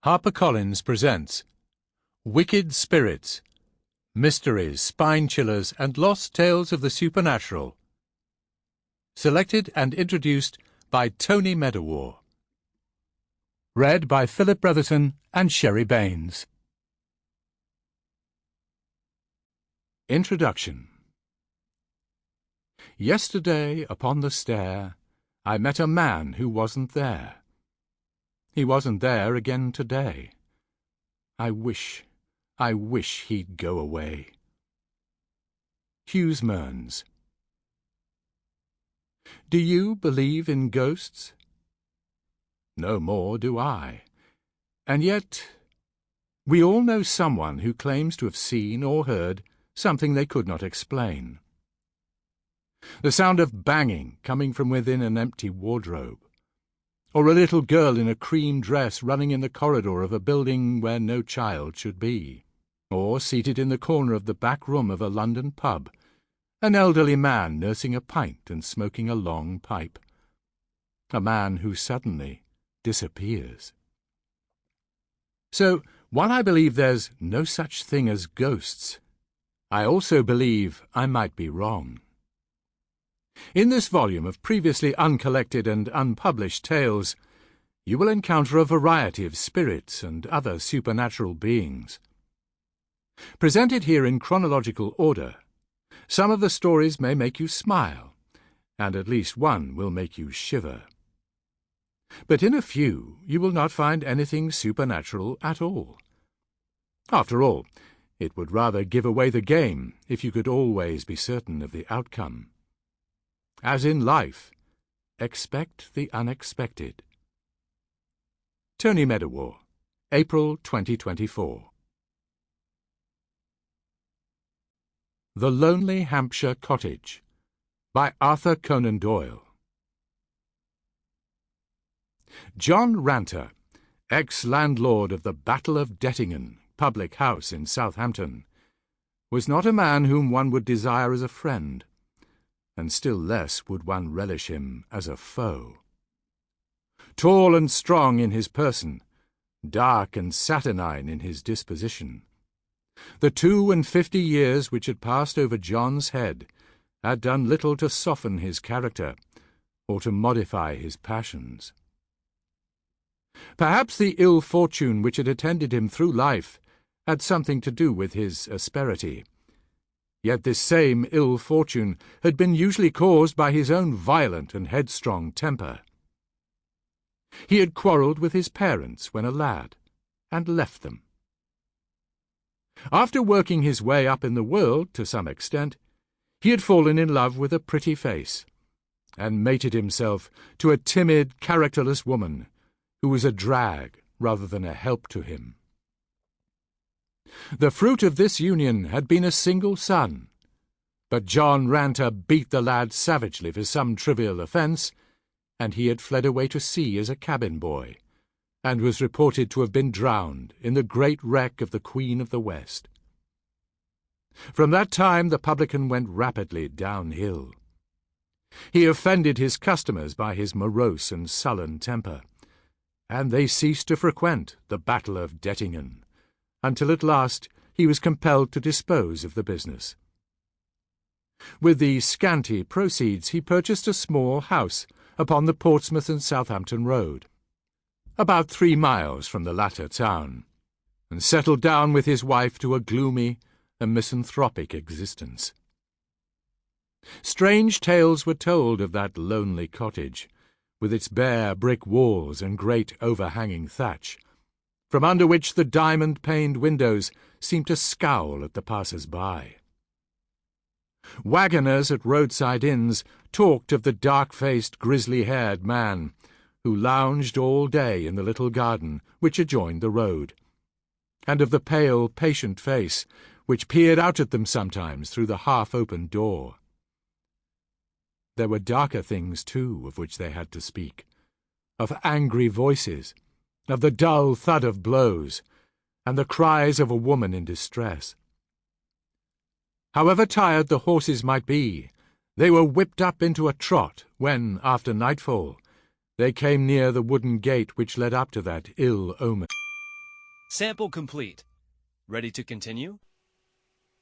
HarperCollins presents Wicked Spirits, Mysteries, Spine Chillers, and Lost Tales of the Supernatural. Selected and introduced by Tony Medawar. Read by Philip Bretherton and Sherry Baines. Introduction. Yesterday upon the stair I met a man who wasn't there. He wasn't there again today. I wish he'd go away. Hughes Mearns. Do you believe in ghosts? No more do I. And yet, we all know someone who claims to have seen or heard something they could not explain. The sound of banging coming from within an empty wardrobe, or a little girl in a cream dress running in the corridor of a building where no child should be, or seated in the corner of the back room of a London pub, an elderly man nursing a pint and smoking a long pipe, a man who suddenly disappears. So, while I believe there's no such thing as ghosts, I also believe I might be wrong. In this volume of previously uncollected and unpublished tales, you will encounter a variety of spirits and other supernatural beings. Presented here in chronological order, some of the stories may make you smile, and at least one will make you shiver. But in a few you will not find anything supernatural at all. After all, it would rather give away the game if you could always be certain of the outcome. As in life, expect the unexpected. Tony Medawar, April 2024. The Lonely Hampshire Cottage, by Arthur Conan Doyle. John Ranter, ex-landlord of the Battle of Dettingen public house in Southampton, was not a man whom one would desire as a friend, and still less would one relish him as a foe. Tall and strong in his person, dark and saturnine in his disposition, the 52 years which had passed over John's head had done little to soften his character or to modify his passions. Perhaps the ill fortune which had attended him through life had something to do with his asperity. Yet this same ill fortune had been usually caused by his own violent and headstrong temper. He had quarrelled with his parents when a lad, and left them. After working his way up in the world to some extent, he had fallen in love with a pretty face, and mated himself to a timid, characterless woman who was a drag rather than a help to him. The fruit of this union had been a single son, but John Ranter beat the lad savagely for some trivial offence, and he had fled away to sea as a cabin boy, and was reported to have been drowned in the great wreck of the Queen of the West. From that time the publican went rapidly downhill. He offended his customers by his morose and sullen temper, and they ceased to frequent the Battle of Dettingen, until at last he was compelled to dispose of the business. With the scanty proceeds he purchased a small house upon the Portsmouth and Southampton road, about 3 miles from the latter town, and settled down with his wife to a gloomy and misanthropic existence. Strange tales were told of that lonely cottage, with its bare brick walls and great overhanging thatch, from under which the diamond-paned windows seemed to scowl at the passers-by. Wagoners at roadside inns talked of the dark-faced, grizzly-haired man who lounged all day in the little garden which adjoined the road, and of the pale, patient face which peered out at them sometimes through the half-open door. There were darker things, too, of which they had to speak, of angry voices, of the dull thud of blows, and the cries of a woman in distress. However tired the horses might be, they were whipped up into a trot when, after nightfall, they came near the wooden gate which led up to that ill omen. Sample complete. Ready to continue?